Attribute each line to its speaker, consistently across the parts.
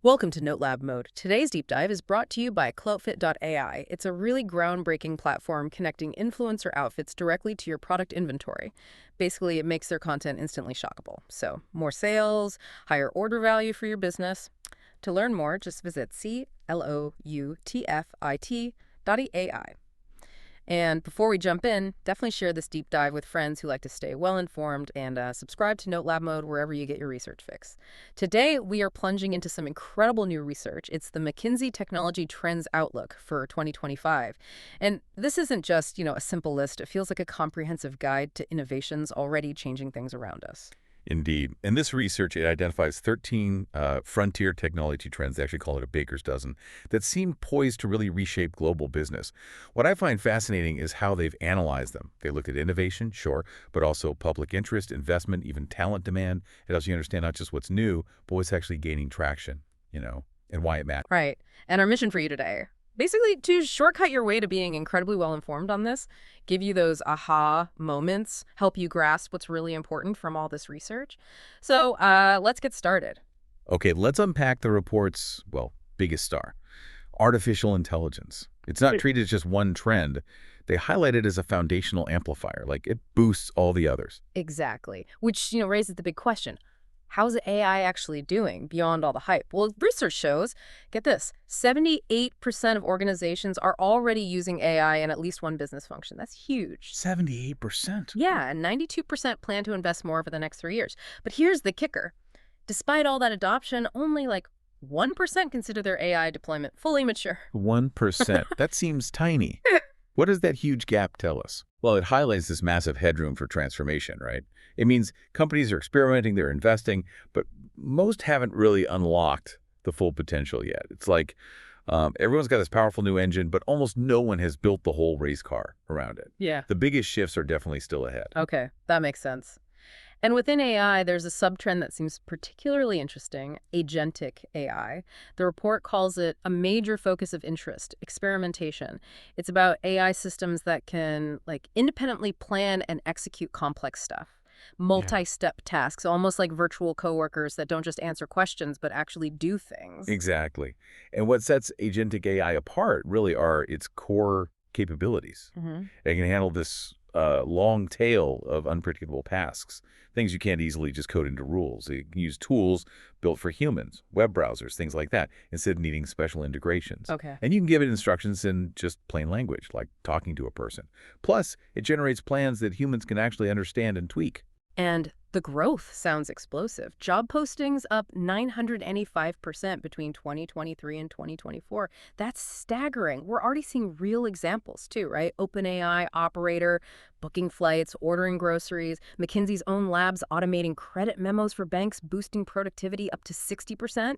Speaker 1: Welcome to NoteLab Mode. Today's deep dive is brought to you by CloutFit.ai. It's a really groundbreaking platform connecting influencer outfits directly to your product inventory. Basically, it makes their content instantly shoppable. So, more sales, higher order value for your business. To learn more, just visit CLOUTFIT.ai. And before we jump in, definitely share this deep dive with friends who like to stay well-informed and subscribe to NoteLab Mode wherever you get your research fix. Today, we are plunging into some incredible new research. It's the McKinsey Technology Trends Outlook for 2025. And this isn't just, a simple list. It feels like a comprehensive guide to innovations already changing things around us.
Speaker 2: Indeed. In this research, it identifies 13 frontier technology trends, they actually call it a baker's dozen, that seem poised to really reshape global business. What I find fascinating is how they've analyzed them. They looked at innovation, sure, but also public interest, investment, even talent demand. It helps you understand not just what's new, but what's actually gaining traction, and why it matters.
Speaker 1: Right. And our mission for you today, basically to shortcut your way to being incredibly well-informed on this, give you those aha moments, help you grasp what's really important from all this research. So let's get started.
Speaker 2: Okay, let's unpack the report's, biggest star, artificial intelligence. It's not treated as just one trend. They highlight it as a foundational amplifier, like it boosts all the others.
Speaker 1: Exactly. Which, raises the big question. How's AI actually doing beyond all the hype? Well, research shows, get this, 78% of organizations are already using AI in at least one business function. That's huge.
Speaker 2: 78%?
Speaker 1: Yeah, and 92% plan to invest more over the next 3 years. But here's the kicker. Despite all that adoption, only like 1% consider their AI deployment fully mature.
Speaker 2: 1%. That seems tiny. What does that huge gap tell us? Well, it highlights this massive headroom for transformation, right? It means companies are experimenting, they're investing, but most haven't really unlocked the full potential yet. It's like everyone's got this powerful new engine, but almost no one has built the whole race car around it.
Speaker 1: Yeah.
Speaker 2: The biggest shifts are definitely still ahead.
Speaker 1: Okay, that makes sense. And within AI, there's a subtrend that seems particularly interesting, agentic AI. The report calls it a major focus of interest, experimentation. It's about AI systems that can independently plan and execute complex stuff. Multi-step tasks, almost like virtual coworkers that don't just answer questions, but actually do things.
Speaker 2: Exactly. And what sets agentic AI apart really are its core capabilities. It can handle this long tail of unpredictable tasks, things you can't easily just code into rules. You can use tools built for humans, web browsers, things like that, instead of needing special integrations.
Speaker 1: Okay.
Speaker 2: And you can give it instructions in just plain language, like talking to a person. Plus, it generates plans that humans can actually understand and tweak.
Speaker 1: And the growth sounds explosive. Job postings up 985% between 2023 and 2024. That's staggering. We're already seeing real examples too, right? OpenAI, Operator, booking flights, ordering groceries, McKinsey's own labs automating credit memos for banks, boosting productivity up to 60%.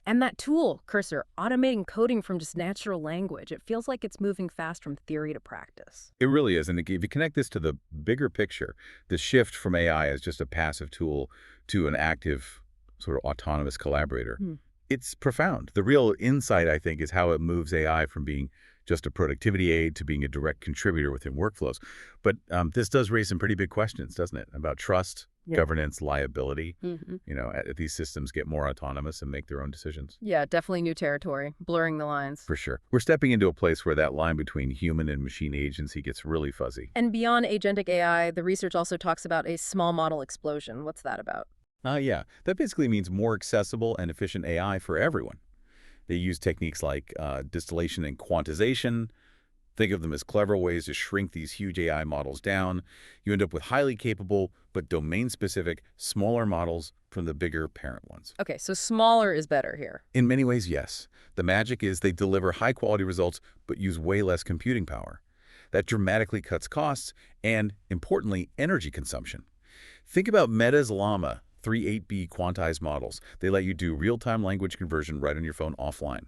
Speaker 1: And that tool, Cursor, automating coding from just natural language. It feels like it's moving fast from theory to practice.
Speaker 2: It really is. And if you connect this to the bigger picture, the shift from AI as just a passive tool to an active, sort of autonomous collaborator, it's profound. The real insight, I think, is how it moves AI from being just a productivity aid to being a direct contributor within workflows. But this does raise some pretty big questions, doesn't it? About trust, governance, liability. As these systems get more autonomous and make their own decisions.
Speaker 1: Yeah, definitely new territory, blurring the lines.
Speaker 2: For sure. We're stepping into a place where that line between human and machine agency gets really fuzzy.
Speaker 1: And beyond agentic AI, the research also talks about a small model explosion. What's that about?
Speaker 2: Yeah. That basically means more accessible and efficient AI for everyone. They use techniques like distillation and quantization. Think of them as clever ways to shrink these huge AI models down. You end up with highly capable but domain-specific, smaller models from the bigger parent ones.
Speaker 1: Okay, so smaller is better here.
Speaker 2: In many ways, yes. The magic is they deliver high-quality results but use way less computing power. That dramatically cuts costs and, importantly, energy consumption. Think about Meta's Llama 3.8b quantized models. They let you do real-time language conversion right on your phone offline.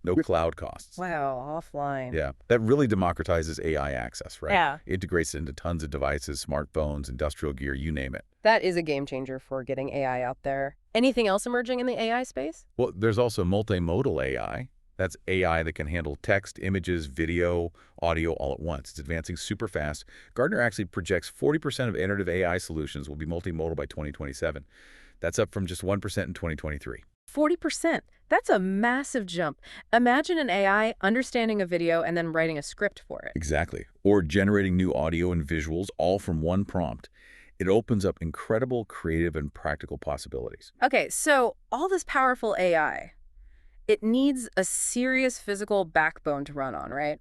Speaker 2: No cloud costs.
Speaker 1: Wow, offline.
Speaker 2: Yeah, that really democratizes AI access, right?
Speaker 1: Yeah.
Speaker 2: Integrates it into tons of devices, smartphones, industrial gear, you name it.
Speaker 1: That is a game changer for getting AI out there. Anything else emerging in the AI space?
Speaker 2: Well, there's also multimodal AI. That's AI that can handle text, images, video, audio all at once. It's advancing super fast. Gartner actually projects 40% of iterative AI solutions will be multimodal by 2027. That's up from just 1% in 2023.
Speaker 1: 40%. That's a massive jump. Imagine an AI understanding a video and then writing a script for it.
Speaker 2: Exactly. Or generating new audio and visuals all from one prompt. It opens up incredible creative and practical possibilities.
Speaker 1: Okay, so all this powerful AI, it needs a serious physical backbone to run on, right?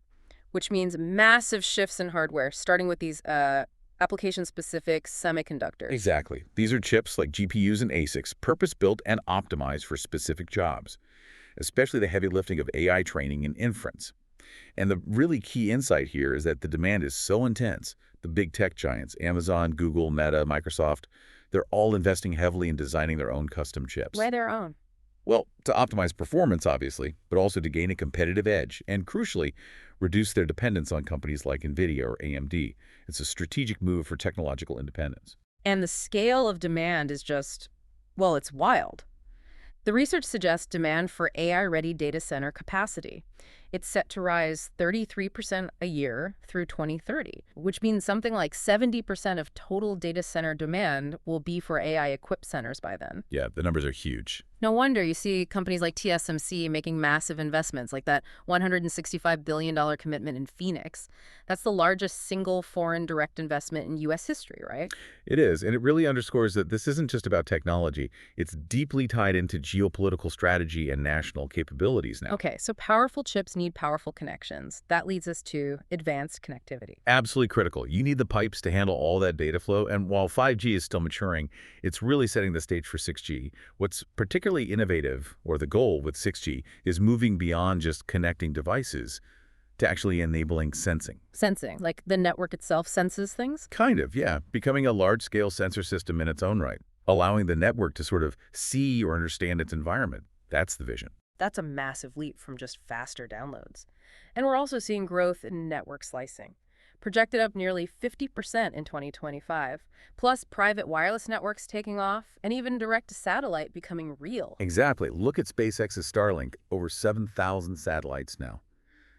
Speaker 1: Which means massive shifts in hardware, starting with these application-specific semiconductors.
Speaker 2: Exactly. These are chips like GPUs and ASICs, purpose-built and optimized for specific jobs, especially the heavy lifting of AI training and inference. And the really key insight here is that the demand is so intense, the big tech giants, Amazon, Google, Meta, Microsoft, they're all investing heavily in designing their own custom chips.
Speaker 1: Right their own.
Speaker 2: Well, to optimize performance, obviously, but also to gain a competitive edge and, crucially, reduce their dependence on companies like NVIDIA or AMD. It's a strategic move for technological independence.
Speaker 1: And the scale of demand is just, well, it's wild. The research suggests demand for AI-ready data center capacity. It's set to rise 33% a year through 2030, which means something like 70% of total data center demand will be for AI-equipped centers by then.
Speaker 2: Yeah, the numbers are huge.
Speaker 1: No wonder you see companies like TSMC making massive investments, like that $165 billion commitment in Phoenix. That's the largest single foreign direct investment in U.S. history, right?
Speaker 2: It is, and it really underscores that this isn't just about technology. It's deeply tied into geopolitical strategy and national capabilities now.
Speaker 1: Okay, so powerful chips need powerful connections. That leads us to advanced connectivity.
Speaker 2: Absolutely critical. You need the pipes to handle all that data flow, and while 5G is still maturing, it's really setting the stage for 6G. What's particularly innovative, or the goal with 6G, is moving beyond just connecting devices to actually enabling sensing.
Speaker 1: Sensing, like the network itself senses things?
Speaker 2: Kind of, yeah. Becoming a large-scale sensor system in its own right, allowing the network to sort of see or understand its environment. That's the vision.
Speaker 1: That's a massive leap from just faster downloads. And we're also seeing growth in network slicing, projected up nearly 50% in 2025, plus private wireless networks taking off, and even direct-to-satellite becoming real.
Speaker 2: Exactly. Look at SpaceX's Starlink, over 7,000 satellites now.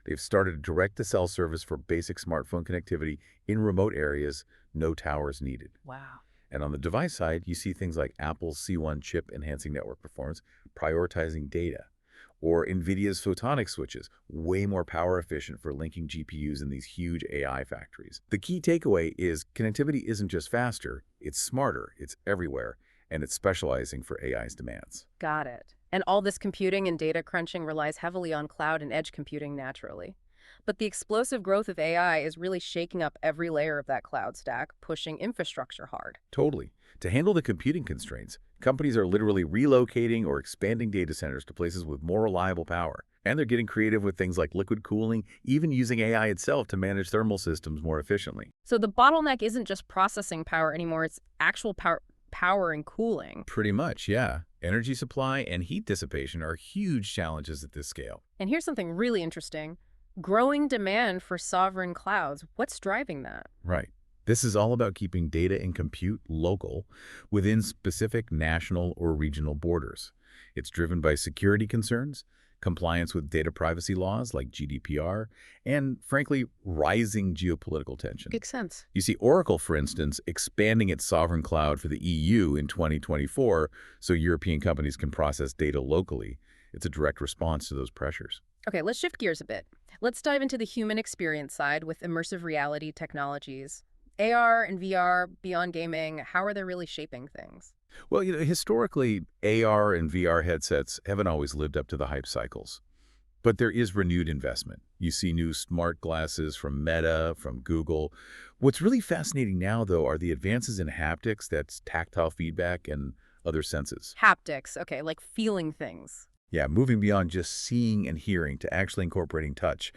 Speaker 2: They've started a direct-to-cell service for basic smartphone connectivity in remote areas, no towers needed.
Speaker 1: Wow.
Speaker 2: And on the device side, you see things like Apple's C1 chip enhancing network performance, prioritizing data, or NVIDIA's photonic switches, way more power efficient for linking GPUs in these huge AI factories. The key takeaway is connectivity isn't just faster, it's smarter, it's everywhere, and it's specializing for AI's demands.
Speaker 1: Got it. And all this computing and data crunching relies heavily on cloud and edge computing naturally. But the explosive growth of AI is really shaking up every layer of that cloud stack, pushing infrastructure hard.
Speaker 2: Totally. To handle the computing constraints, companies are literally relocating or expanding data centers to places with more reliable power. And they're getting creative with things like liquid cooling, even using AI itself to manage thermal systems more efficiently.
Speaker 1: So the bottleneck isn't just processing power anymore, it's actual power and cooling.
Speaker 2: Pretty much, yeah. Energy supply and heat dissipation are huge challenges at this scale.
Speaker 1: And here's something really interesting. Growing demand for sovereign clouds. What's driving that?
Speaker 2: Right. This is all about keeping data and compute local within specific national or regional borders. It's driven by security concerns, compliance with data privacy laws like GDPR, and, frankly, rising geopolitical tension.
Speaker 1: Makes sense.
Speaker 2: You see Oracle, for instance, expanding its sovereign cloud for the EU in 2024 so European companies can process data locally. It's a direct response to those pressures.
Speaker 1: Okay, let's shift gears a bit. Let's dive into the human experience side with immersive reality technologies. AR and VR, beyond gaming, how are they really shaping things?
Speaker 2: Well, historically, AR and VR headsets haven't always lived up to the hype cycles. But there is renewed investment. You see new smart glasses from Meta, from Google. What's really fascinating now, though, are the advances in haptics, that's tactile feedback, and other senses.
Speaker 1: Haptics, okay, like feeling things.
Speaker 2: Yeah, moving beyond just seeing and hearing to actually incorporating touch.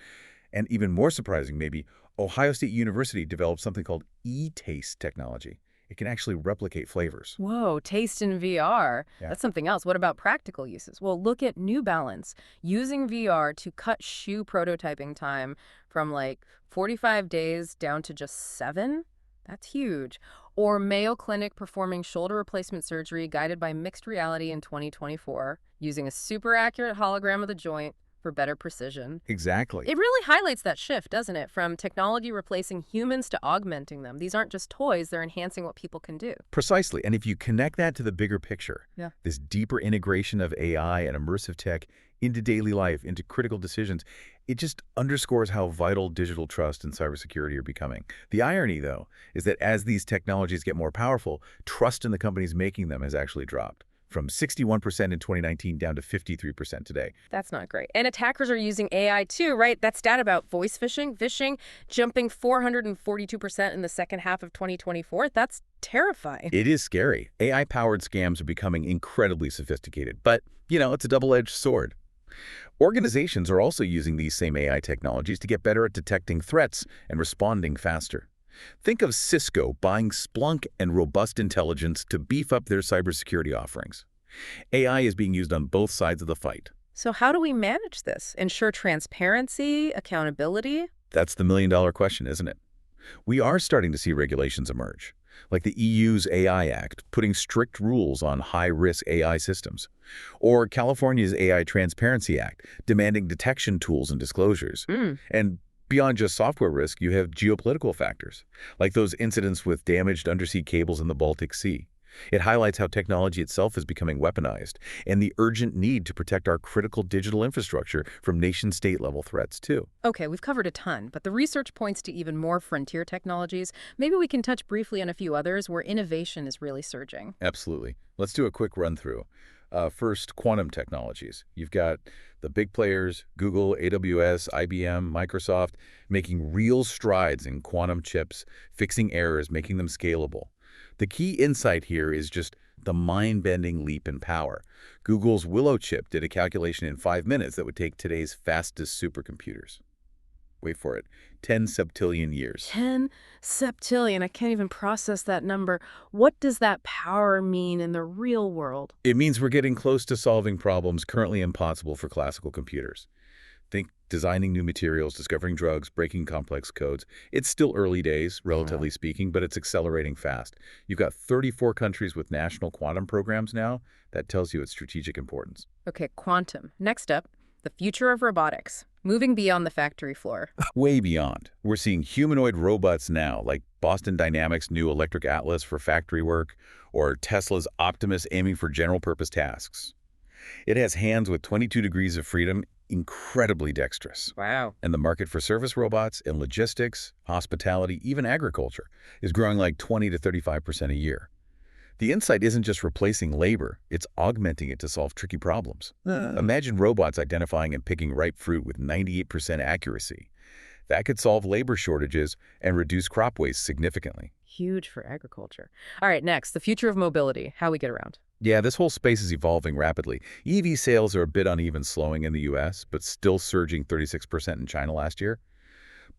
Speaker 2: And even more surprising, maybe, Ohio State University developed something called e-taste technology. It can actually replicate flavors.
Speaker 1: Whoa, taste in VR.
Speaker 2: Yeah.
Speaker 1: That's something else. What about practical uses? Well, look at New Balance using VR to cut shoe prototyping time from like 45 days down to just 7. That's huge. Or Mayo Clinic performing shoulder replacement surgery guided by mixed reality in 2024 using a super accurate hologram of the joint for better precision.
Speaker 2: Exactly.
Speaker 1: It really highlights that shift, doesn't it? From technology replacing humans to augmenting them. These aren't just toys, they're enhancing what people can do.
Speaker 2: Precisely. And if you connect that to the bigger picture,
Speaker 1: Yeah.
Speaker 2: this deeper integration of AI and immersive tech into daily life, into critical decisions, it just underscores how vital digital trust and cybersecurity are becoming. The irony, though, is that as these technologies get more powerful, trust in the companies making them has actually dropped from 61% in 2019 down to 53% today.
Speaker 1: That's not great. And attackers are using AI too, right? That stat about voice phishing jumping 442% in the second half of 2024. That's terrifying.
Speaker 2: It is scary. AI-powered scams are becoming incredibly sophisticated, but, it's a double-edged sword. Organizations are also using these same AI technologies to get better at detecting threats and responding faster. Think of Cisco buying Splunk and robust intelligence to beef up their cybersecurity offerings. AI is being used on both sides of the fight.
Speaker 1: So how do we manage this? Ensure transparency, accountability?
Speaker 2: That's the million-dollar question, isn't it? We are starting to see regulations emerge, like the EU's AI Act, putting strict rules on high-risk AI systems, or California's AI Transparency Act, demanding detection tools and disclosures. And beyond just software risk, you have geopolitical factors, like those incidents with damaged undersea cables in the Baltic Sea. It highlights how technology itself is becoming weaponized and the urgent need to protect our critical digital infrastructure from nation-state level threats, too.
Speaker 1: Okay, we've covered a ton, but the research points to even more frontier technologies. Maybe we can touch briefly on a few others where innovation is really surging.
Speaker 2: Absolutely. Let's do a quick run-through. First, quantum technologies. You've got the big players, Google, AWS, IBM, Microsoft, making real strides in quantum chips, fixing errors, making them scalable. The key insight here is just the mind-bending leap in power. Google's Willow chip did a calculation in 5 minutes that would take today's fastest supercomputers. Wait for it, 10 septillion years.
Speaker 1: 10 septillion. I can't even process that number. What does that power mean in the real world?
Speaker 2: It means we're getting close to solving problems currently impossible for classical computers. Think designing new materials, discovering drugs, breaking complex codes. It's still early days, relatively speaking, but it's accelerating fast. You've got 34 countries with national quantum programs now. That tells you its strategic importance.
Speaker 1: Okay, quantum. Next up, the future of robotics, moving beyond the factory floor.
Speaker 2: Way beyond. We're seeing humanoid robots now, like Boston Dynamics' new Electric Atlas for factory work, or Tesla's Optimus aiming for general-purpose tasks. It has hands with 22 degrees of freedom, incredibly dexterous.
Speaker 1: Wow.
Speaker 2: And the market for service robots in logistics, hospitality, even agriculture is growing like 20 to 35% a year. The insight isn't just replacing labor, it's augmenting it to solve tricky problems. Imagine robots identifying and picking ripe fruit with 98% accuracy. That could solve labor shortages and reduce crop waste significantly.
Speaker 1: Huge for agriculture. All right, next, the future of mobility, how we get around.
Speaker 2: Yeah, this whole space is evolving rapidly. EV sales are a bit uneven, slowing in the US, but still surging 36% in China last year.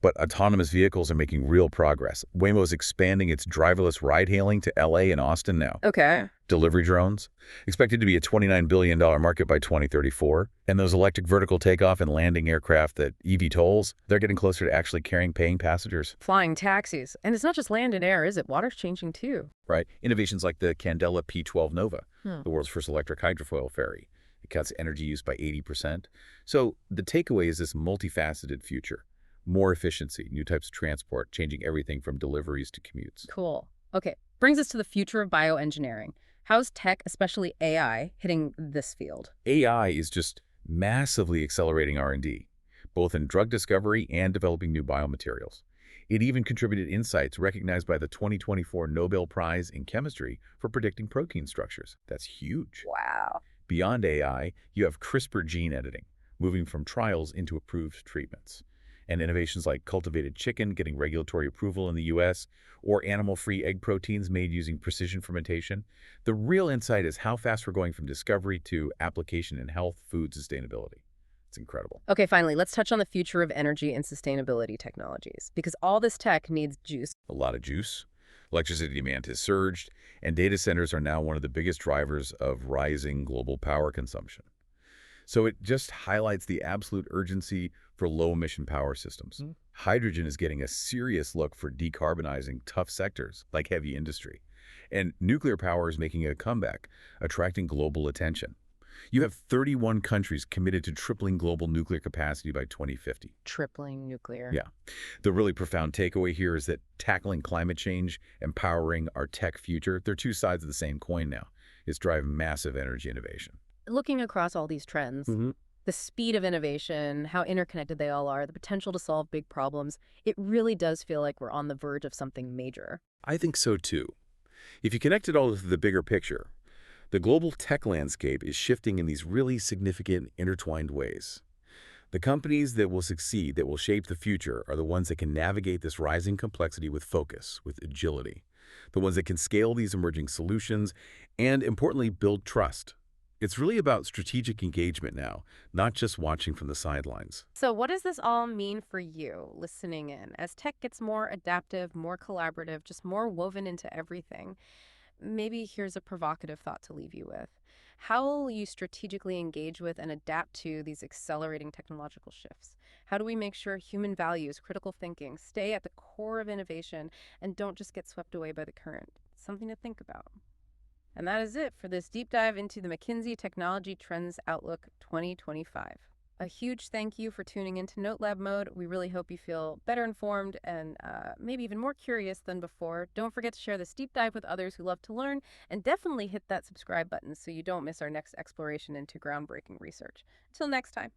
Speaker 2: But autonomous vehicles are making real progress. Waymo is expanding its driverless ride-hailing to LA and Austin now.
Speaker 1: Okay.
Speaker 2: Delivery drones, expected to be a $29 billion market by 2034. And those electric vertical takeoff and landing aircraft that eVTOLs, they're getting closer to actually carrying paying passengers.
Speaker 1: Flying taxis. And it's not just land and air, is it? Water's changing too.
Speaker 2: Right. Innovations like the Candela P-12 Nova, the world's first electric hydrofoil ferry. It cuts energy use by 80%. So the takeaway is this multifaceted future. More efficiency, new types of transport, changing everything from deliveries to commutes.
Speaker 1: Cool. Okay, brings us to the future of bioengineering. How's tech, especially AI, hitting this field?
Speaker 2: AI is just massively accelerating R&D, both in drug discovery and developing new biomaterials. It even contributed insights recognized by the 2024 Nobel Prize in Chemistry for predicting protein structures. That's huge.
Speaker 1: Wow.
Speaker 2: Beyond AI, you have CRISPR gene editing, moving from trials into approved treatments. And innovations like cultivated chicken getting regulatory approval in the US, or animal-free egg proteins made using precision fermentation. The real insight is how fast we're going from discovery to application in health, food, sustainability. It's incredible.
Speaker 1: Okay, finally, let's touch on the future of energy and sustainability technologies, because all this tech needs juice.
Speaker 2: A lot of juice. Electricity demand has surged, and data centers are now one of the biggest drivers of rising global power consumption. So it just highlights the absolute urgency for low-emission power systems. Hydrogen is getting a serious look for decarbonizing tough sectors like heavy industry. And nuclear power is making a comeback, attracting global attention. You have 31 countries committed to tripling global nuclear capacity by 2050.
Speaker 1: Tripling nuclear.
Speaker 2: Yeah. The really profound takeaway here is that tackling climate change, empowering our tech future, they're two sides of the same coin now. It's driving massive energy innovation.
Speaker 1: Looking across all these trends, the speed of innovation, how interconnected they all are, the potential to solve big problems, it really does feel like we're on the verge of something major.
Speaker 2: I think so too. If you connect it all to the bigger picture, the global tech landscape is shifting in these really significant, intertwined ways. The companies that will succeed, that will shape the future, are the ones that can navigate this rising complexity with focus, with agility. The ones that can scale these emerging solutions and, importantly, build trust. It's really about strategic engagement now, not just watching from the sidelines.
Speaker 1: So what does this all mean for you listening in? As tech gets more adaptive, more collaborative, just more woven into everything, maybe here's a provocative thought to leave you with. How will you strategically engage with and adapt to these accelerating technological shifts? How do we make sure human values, critical thinking, stay at the core of innovation and don't just get swept away by the current? Something to think about. And that is it for this deep dive into the McKinsey Technology Trends Outlook 2025. A huge thank you for tuning into Note Lab Mode. We really hope you feel better informed and maybe even more curious than before. Don't forget to share this deep dive with others who love to learn, and definitely hit that subscribe button so you don't miss our next exploration into groundbreaking research. Until next time.